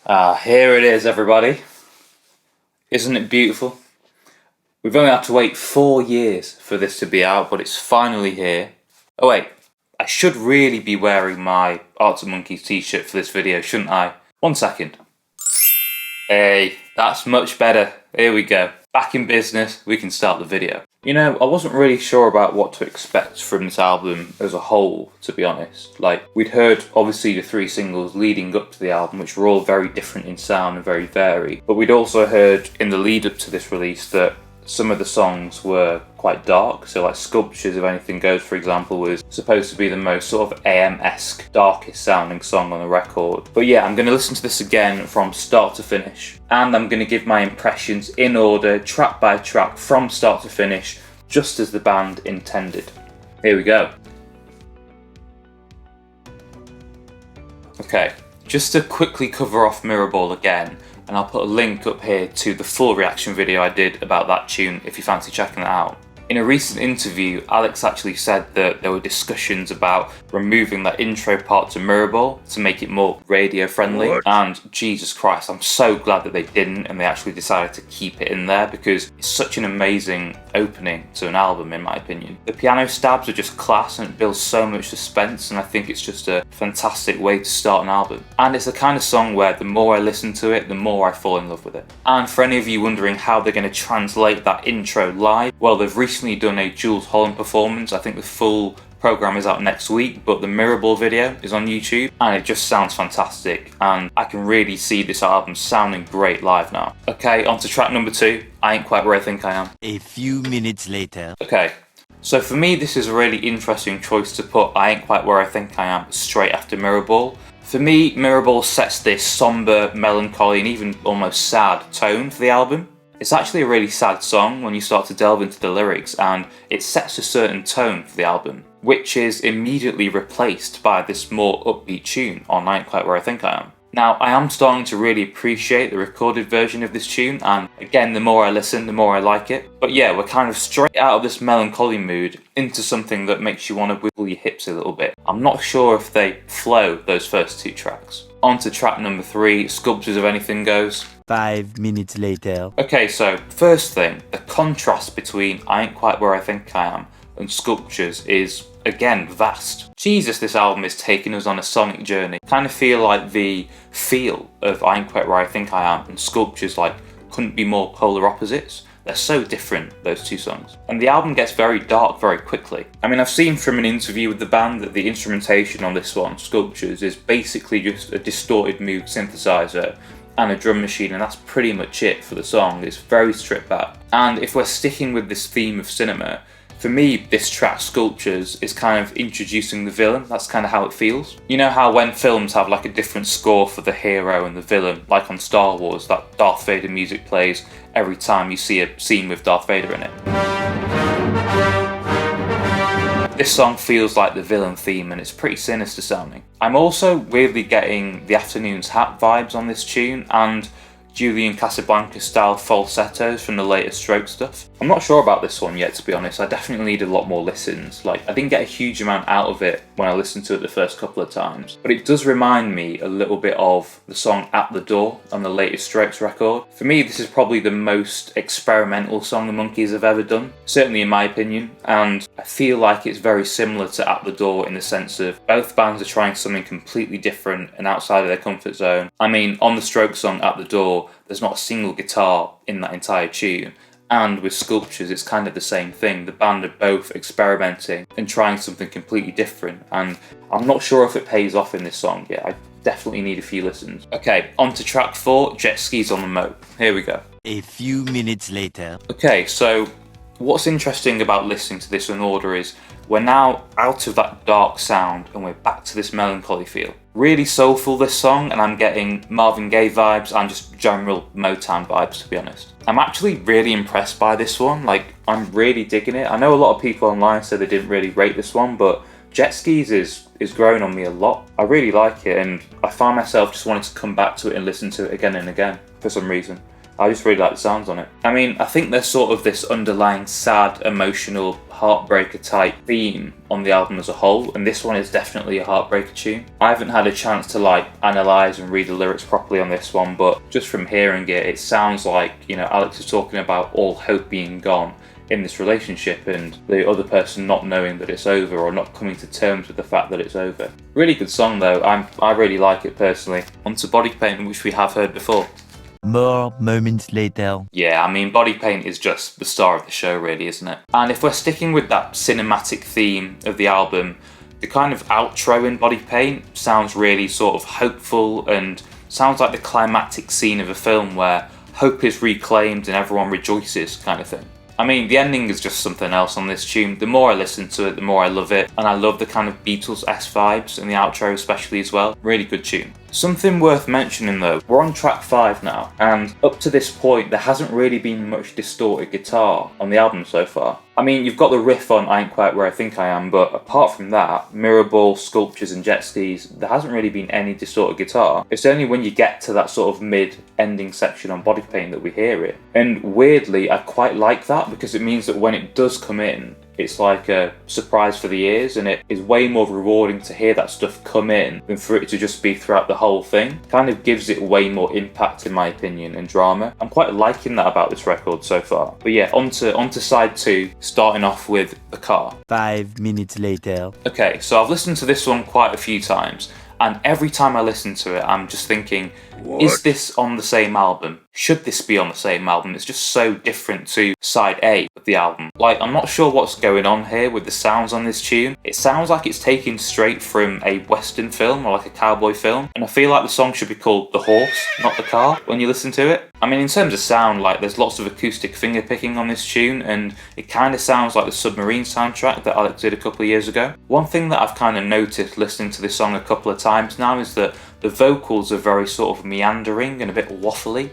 Here it is, everybody. Isn't it beautiful? We've only had to wait 4 years for this to be out, but it's finally here. Oh wait, I should really be wearing my Arctic Monkeys t-shirt for this video, shouldn't I? 1 second. Hey, that's much better. Here we go. Back in business, we can start the video. You know, I wasn't really sure about what to expect from this album as a whole, to be honest. Like, we'd heard, obviously, the 3 singles leading up to the album, which were all very different in sound and very varied. But we'd also heard, in the lead up to this release, that some of the songs were quite dark. So like Sculptures of Anything Goes, for example, was supposed to be the most sort of AM-esque, darkest sounding song on the record. But yeah, I'm going to listen to this again from start to finish. And I'm going to give my impressions in order, track by track, from start to finish, just as the band intended. Here we go. Okay, just to quickly cover off Mirrorball again, and I'll put a link up here to the full reaction video I did about that tune if you fancy checking that out. In a recent interview, Alex actually said that there were discussions about removing that intro part to Mirrorball to make it more radio friendly. What? And Jesus Christ, I'm so glad that they didn't and they actually decided to keep it in there, because it's such an amazing opening to an album in my opinion. The piano stabs are just class and it builds so much suspense, and I think it's just a fantastic way to start an album. And it's the kind of song where the more I listen to it, the more I fall in love with it. And for any of you wondering how they're going to translate that intro live, well, they've recently done a Jules Holland performance. I think the full program is out next week, but the Mirrorball video is on YouTube and it just sounds fantastic, and I can really see this album sounding great live now. Okay, on to track number 2, I Ain't Quite Where I Think I Am. A few minutes later. Okay, so for me this is a really interesting choice to put I Ain't Quite Where I Think I Am straight after Mirrorball. For me, Mirrorball sets this somber, melancholy and even almost sad tone for the album. It's actually a really sad song when you start to delve into the lyrics, and it sets a certain tone for the album, which is immediately replaced by this more upbeat tune on I Ain't Quite Where I Think I Am. Now, I am starting to really appreciate the recorded version of this tune, and again, the more I listen, the more I like it. But yeah, we're kind of straight out of this melancholy mood into something that makes you want to wiggle your hips a little bit. I'm not sure if they flow, those first 2 tracks. On to track number 3, Sculptures of Anything Goes. 5 minutes later. Okay, so first thing, the contrast between I Ain't Quite Where I Think I Am and Sculptures is, again, vast. Jesus, this album is taking us on a sonic journey. Kind of feel like the feel of I Ain't Quite Where I Think I Am and Sculptures like couldn't be more polar opposites. They're so different, those 2 songs. And the album gets very dark very quickly. I mean, I've seen from an interview with the band that the instrumentation on this one, Sculptures, is basically just a distorted Moog synthesizer and a drum machine, and that's pretty much it for the song. It's very stripped back. And if we're sticking with this theme of cinema, for me, this track, Sculptures, is kind of introducing the villain. That's kind of how it feels. You know how when films have like a different score for the hero and the villain, like on Star Wars, that Darth Vader music plays every time you see a scene with Darth Vader in it. This song feels like the villain theme, and it's pretty sinister sounding. I'm also weirdly getting the Afternoon's Hat vibes on this tune, and Julian Casablanca style falsettos from the later Stroke stuff. I'm not sure about this one yet, to be honest. I definitely need a lot more listens. Like, I didn't get a huge amount out of it when I listened to it the first couple of times, but it does remind me a little bit of the song At the Door on the latest Strokes record. For me, this is probably the most experimental song the Monkees have ever done, certainly in my opinion, and I feel like it's very similar to At the Door in the sense of both bands are trying something completely different and outside of their comfort zone. I mean, on the Strokes song At the Door, there's not a single guitar in that entire tune. And with Sculptures, it's kind of the same thing. The band are both experimenting and trying something completely different. And I'm not sure if it pays off in this song yet. I definitely need a few listens. Okay, on to track 4, Jet Skis on the Moat. Here we go. A few minutes later. Okay, so what's interesting about listening to this in order is we're now out of that dark sound and we're back to this melancholy feel. Really soulful, this song, and I'm getting Marvin Gaye vibes and just general Motown vibes, to be honest. I'm actually really impressed by this one. Like, I'm really digging it. I know a lot of people online said they didn't really rate this one, but Jet Skis is growing on me a lot. I really like it, and I find myself just wanting to come back to it and listen to it again and again for some reason. I just really like the sounds on it. I mean, I think there's sort of this underlying sad, emotional, heartbreaker type theme on the album as a whole, and this one is definitely a heartbreaker tune. I haven't had a chance to like analyse and read the lyrics properly on this one, but just from hearing it, it sounds like, you know, Alex is talking about all hope being gone in this relationship and the other person not knowing that it's over or not coming to terms with the fact that it's over. Really good song though, I really like it personally. On to Body Paint, which we have heard before. More moments later. Yeah, I mean, Body Paint is just the star of the show really, isn't it? And if we're sticking with that cinematic theme of the album, the kind of outro in Body Paint sounds really sort of hopeful and sounds like the climactic scene of a film where hope is reclaimed and everyone rejoices kind of thing. I mean, the ending is just something else on this tune. The more I listen to it, the more I love it. And I love the kind of Beatles-esque vibes in the outro especially as well. Really good tune. Something worth mentioning though, we're on track 5 now, and up to this point there hasn't really been much distorted guitar on the album so far. I mean, you've got the riff on I Ain't Quite Where I Think I Am, but apart from that, Mirrorball, Sculptures and Jet Skis, there hasn't really been any distorted guitar. It's only when you get to that sort of mid-ending section on Body Paint that we hear it. And weirdly, I quite like that because it means that when it does come in, it's like a surprise for the ears, and it is way more rewarding to hear that stuff come in than for it to just be throughout the whole thing. Kind of gives it way more impact in my opinion and drama. I'm quite liking that about this record so far. But yeah, onto side 2, starting off with The Car. 5 minutes later. Okay, so I've listened to this one quite a few times, and every time I listen to it, I'm just thinking, is this on the same album? Should this be on the same album? It's just so different to side A of the album. Like, I'm not sure what's going on here with the sounds on this tune. It sounds like it's taken straight from a Western film or like a cowboy film. And I feel like the song should be called The Horse, not The Car, when you listen to it. I mean, in terms of sound, like, there's lots of acoustic finger picking on this tune, and it kind of sounds like the Submarine soundtrack that Alex did a couple of years ago. One thing that I've kind of noticed listening to this song a couple of times now is that the vocals are very sort of meandering and a bit waffly,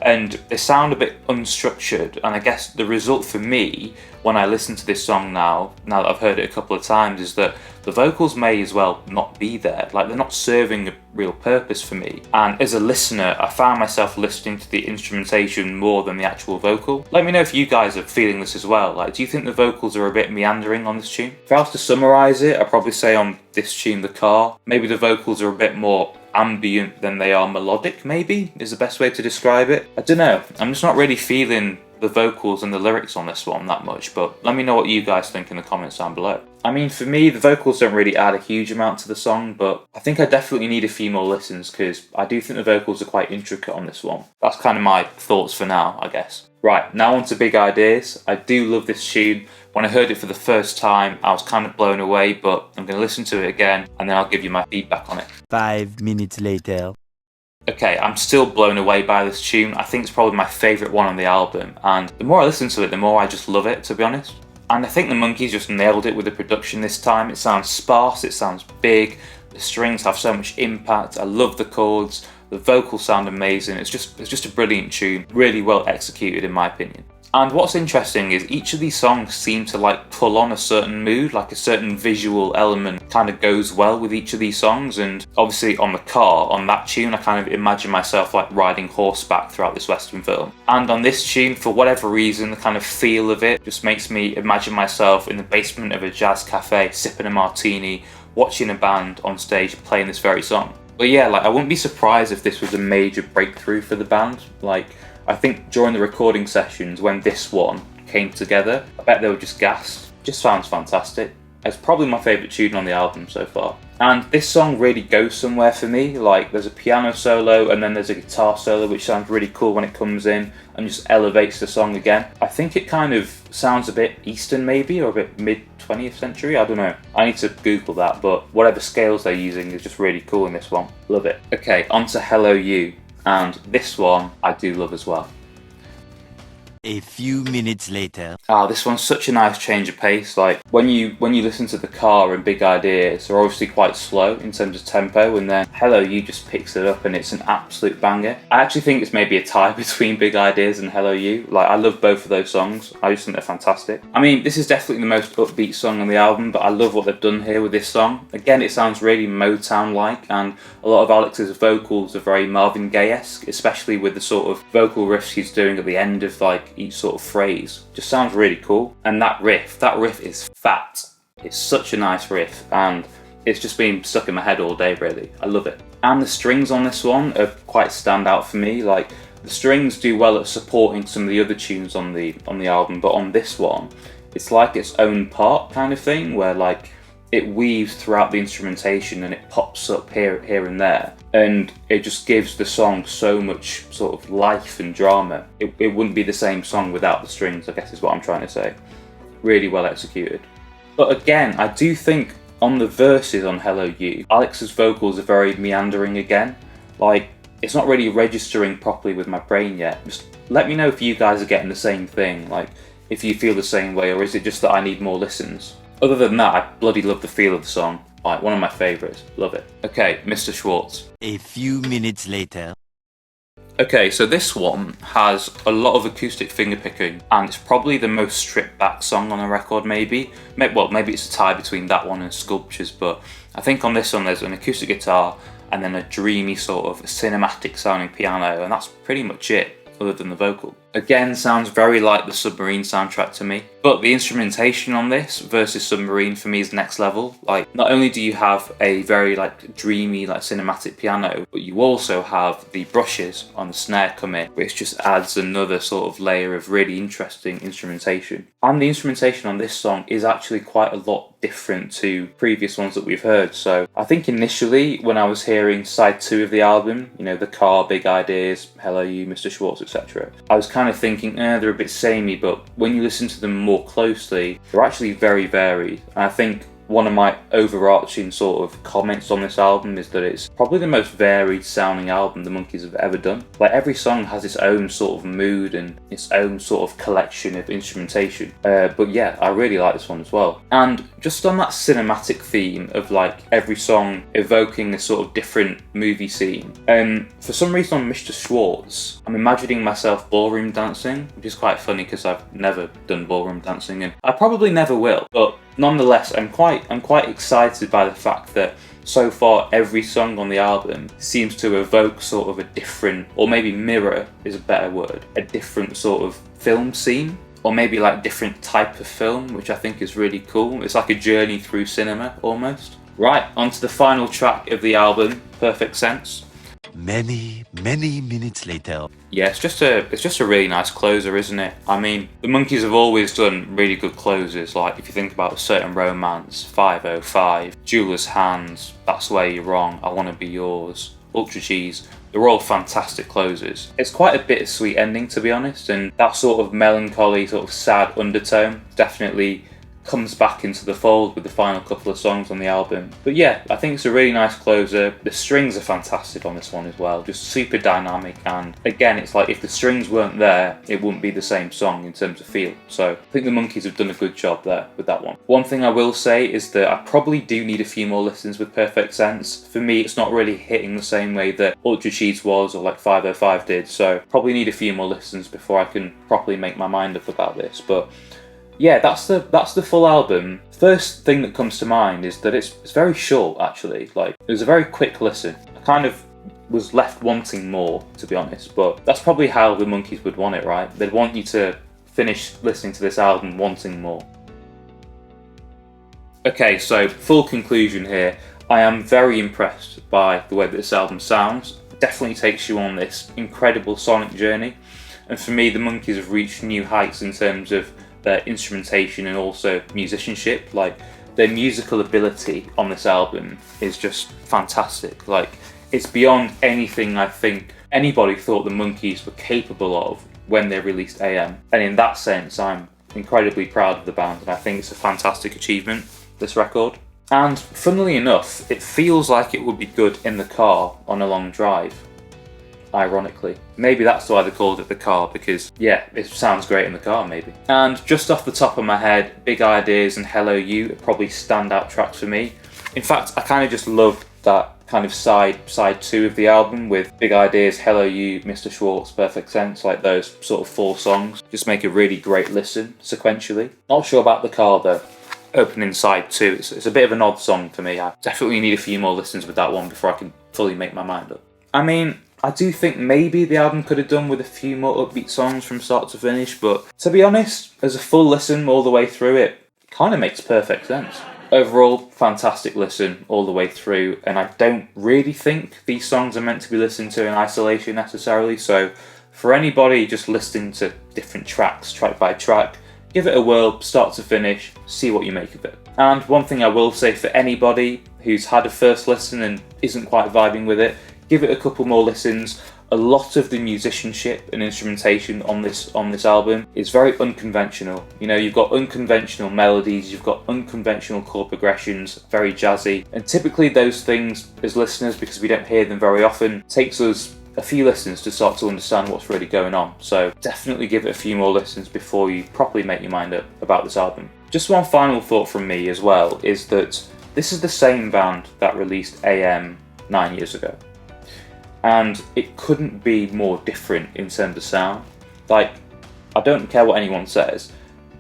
and they sound a bit unstructured, and I guess the result for me when I listen to this song now that I've heard it a couple of times, is that the vocals may as well not be there. Like, they're not serving a real purpose for me. And as a listener, I found myself listening to the instrumentation more than the actual vocal. Let me know if you guys are feeling this as well. Like, do you think the vocals are a bit meandering on this tune? If I was to summarise it, I'd probably say on this tune, The Car, maybe the vocals are a bit more ambient than they are melodic, maybe, is the best way to describe it. I don't know, I'm just not really feeling the vocals and the lyrics on this one that much, but let me know what you guys think in the comments down below. I mean, for me, the vocals don't really add a huge amount to the song, but I think I definitely need a few more listens because I do think the vocals are quite intricate on this one. That's kind of my thoughts for now, I guess. Right, now on to Big Ideas. I do love this tune. When I heard it for the first time, I was kind of blown away, but I'm going to listen to it again and then I'll give you my feedback on it. 5 minutes later. Okay, I'm still blown away by this tune. I think it's probably my favourite one on the album, and the more I listen to it, the more I just love it, to be honest. And I think the Monkees just nailed it with the production this time. It sounds sparse, it sounds big, the strings have so much impact, I love the chords, the vocals sound amazing. It's just a brilliant tune, really well executed in my opinion. And what's interesting is each of these songs seem to like pull on a certain mood, like a certain visual element kind of goes well with each of these songs. And obviously on The Car, on that tune, I kind of imagine myself like riding horseback throughout this Western film. And on this tune, for whatever reason, the kind of feel of it just makes me imagine myself in the basement of a jazz cafe, sipping a martini, watching a band on stage playing this very song. But yeah, like, I wouldn't be surprised if this was a major breakthrough for the band. Like, I think during the recording sessions when this one came together, I bet they were just gassed. Just sounds fantastic. It's probably my favourite tune on the album so far. And this song really goes somewhere for me. Like, there's a piano solo and then there's a guitar solo which sounds really cool when it comes in and just elevates the song again. I think it kind of sounds a bit Eastern maybe, or a bit mid-20th century, I don't know. I need to Google that, but whatever scales they're using is just really cool in this one. Love it. Okay, on to Hello You. And this one I do love as well. A few minutes later. Ah, this one's such a nice change of pace. Like when you listen to the car and Big Ideas, they're obviously quite slow in terms of tempo, and then Hello You just picks it up and it's an absolute banger. I actually think it's maybe a tie between Big Ideas and Hello You. Like I love both of those songs. I just think they're fantastic. I mean, this is definitely the most upbeat song on the album, but I love what they've done here with this song. Again, it sounds really Motown-like, and a lot of Alex's vocals are very Marvin Gaye-esque, especially with the sort of vocal riffs he's doing at the end of like each sort of phrase. Just sounds really cool. And that riff is fat. It's such a nice riff, and it's just been stuck in my head all day really. I love it. And the strings on this one are quite stand out for me. Like the strings do well at supporting some of the other tunes on the album, but on this one it's like its own part kind of thing, where like it weaves throughout the instrumentation and it pops up here and there, and it just gives the song so much sort of life and drama. It wouldn't be the same song without the strings, I guess is what I'm trying to say. Really well executed. But again, I do think on the verses on Hello You, Alex's vocals are very meandering again. Like it's not really registering properly with my brain yet. Just let me know if you guys are getting the same thing, like if you feel the same way, or is it just that I need more listens? Other than that, I bloody love the feel of the song. Like, one of my favourites. Love it. Okay, Mr. Schwartz. A few minutes later. Okay, so this one has a lot of acoustic fingerpicking, and it's probably the most stripped back song on the record, maybe. Well, maybe it's a tie between that one and Sculptures, but I think on this one there's an acoustic guitar and then a dreamy sort of cinematic sounding piano, and that's pretty much it, other than the vocal. Again, sounds very like the Submarine soundtrack to me, but the instrumentation on this versus Submarine for me is next level. Like, not only do you have a very like dreamy, like cinematic piano, but you also have the brushes on the snare come in, which just adds another sort of layer of really interesting instrumentation. And the instrumentation on this song is actually quite a lot different to previous ones that we've heard. So I think initially when I was hearing side 2 of the album, you know, The Car, Big Ideas, Hello You, Mr. Schwartz, etc., I was kind of thinking, they're a bit samey, but when you listen to them more closely, they're actually very varied. And I think one of my overarching sort of comments on this album is that it's probably the most varied sounding album the Monkees have ever done. Like every song has its own sort of mood and its own sort of collection of instrumentation. But yeah, I really like this one as well. And just on that cinematic theme of like every song evoking a sort of different movie scene, for some reason on Mr. Schwartz, I'm imagining myself ballroom dancing, which is quite funny because I've never done ballroom dancing and I probably never will, but nonetheless, I'm quite excited by the fact that so far every song on the album seems to evoke sort of a different, or maybe mirror is a better word, a different sort of film scene, or maybe like different type of film, which I think is really cool. It's like a journey through cinema almost. Right, on to the final track of the album, Perfect Sense. Many minutes later. Yeah, it's just a really nice closer, isn't it? I mean, the Monkees have always done really good closers. Like if you think about A Certain Romance, 505, Jeweler's Hands, That's Where You're Wrong, I Wanna Be Yours, Ultra Cheese. They're all fantastic closers. It's quite a bittersweet ending, to be honest, and that sort of melancholy, sort of sad undertone definitely comes back into the fold with the final couple of songs on the album. But yeah, I think it's a really nice closer. The strings are fantastic on this one as well, just super dynamic, and again, it's like if the strings weren't there, it wouldn't be the same song in terms of feel. So I think the Monkees have done a good job there with that one. One thing I will say is that I probably do need a few more listens with Perfect Sense. For me, it's not really hitting the same way that Ultra Cheese was, or like 505 did, so probably need a few more listens before I can properly make my mind up about this. But yeah, that's the full album. First thing that comes to mind is that it's very short, actually. Like, it was a very quick listen. I kind of was left wanting more, to be honest, but that's probably how the Monkees would want it, right? They'd want you to finish listening to this album wanting more. Okay, so full conclusion here. I am very impressed by the way that this album sounds. It definitely takes you on this incredible sonic journey. And for me, the Monkees have reached new heights in terms of their instrumentation and also musicianship. Like, their musical ability on this album is just fantastic. Like, it's beyond anything I think anybody thought the Monkees were capable of when they released AM. And in that sense, I'm incredibly proud of the band, and I think it's a fantastic achievement, this record. And funnily enough, it feels like it would be good in the car on a long drive. ironically. Maybe that's why they called it the car, because yeah, it sounds great in the car maybe. And just off the top of my head, Big Ideas and Hello You are probably standout tracks for me. In fact, I kind of just love that kind of side two of the album with Big Ideas, Hello You, Mr. Schwartz, Perfect Sense, like those sort of 4 songs. Just make a really great listen sequentially. Not sure about the car though. Opening side 2, it's a bit of an odd song for me. I definitely need a few more listens with that one before I can fully make my mind up. I mean, I do think maybe the album could have done with a few more upbeat songs from start to finish, but to be honest, as a full listen all the way through it kind of makes perfect sense. Overall, fantastic listen all the way through, and I don't really think these songs are meant to be listened to in isolation necessarily, so for anybody just listening to different tracks, track by track, give it a whirl, start to finish, see what you make of it. And one thing I will say for anybody who's had a first listen and isn't quite vibing with it, give it a couple more listens. A lot of the musicianship and instrumentation on this album is very unconventional. You know, you've got unconventional melodies, you've got unconventional chord progressions, very jazzy. And typically those things, as listeners, because we don't hear them very often, takes us a few listens to start to understand what's really going on. So definitely give it a few more listens before you properly make your mind up about this album. Just one final thought from me as well is that this is the same band that released AM 9 years ago. And it couldn't be more different in terms of sound. Like, I don't care what anyone says,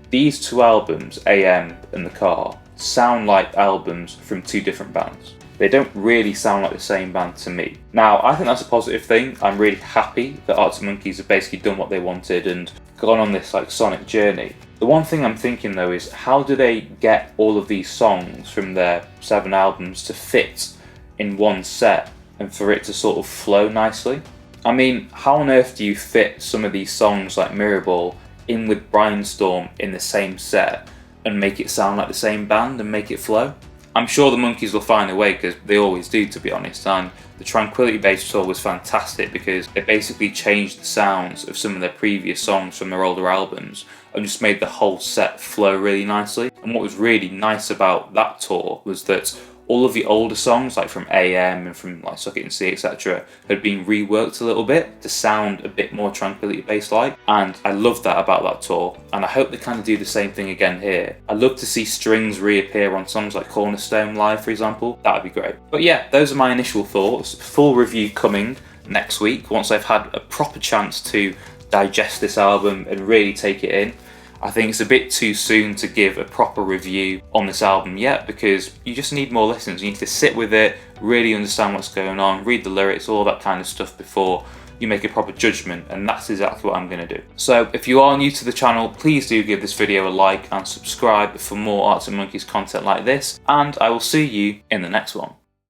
these 2 albums, AM and The Car, sound like albums from 2 different bands. They don't really sound like the same band to me. Now, I think that's a positive thing. I'm really happy that Arctic Monkeys have basically done what they wanted and gone on this like sonic journey. The one thing I'm thinking though is, how do they get all of these songs from their 7 albums to fit in one set and for it to sort of flow nicely? I mean, how on earth do you fit some of these songs like Mirrorball in with Brainstorm in the same set and make it sound like the same band and make it flow? I'm sure the Monkeys will find a way, because they always do, to be honest, and the Tranquility Base tour was fantastic because they basically changed the sounds of some of their previous songs from their older albums and just made the whole set flow really nicely. And what was really nice about that tour was that all of the older songs, like from AM and from like Suck It and See, etc., had been reworked a little bit to sound a bit more Tranquility Base-like, and I love that about that tour, and I hope they kind of do the same thing again here. I'd love to see strings reappear on songs like Cornerstone Live, for example. That would be great. But yeah, those are my initial thoughts. Full review coming next week, once I've had a proper chance to digest this album and really take it in. I think it's a bit too soon to give a proper review on this album yet, because you just need more listens. You need to sit with it, really understand what's going on, read the lyrics, all that kind of stuff before you make a proper judgment, and that's exactly what I'm going to do. So if you are new to the channel, please do give this video a like and subscribe for more Arctic Monkeys content like this, and I will see you in the next one.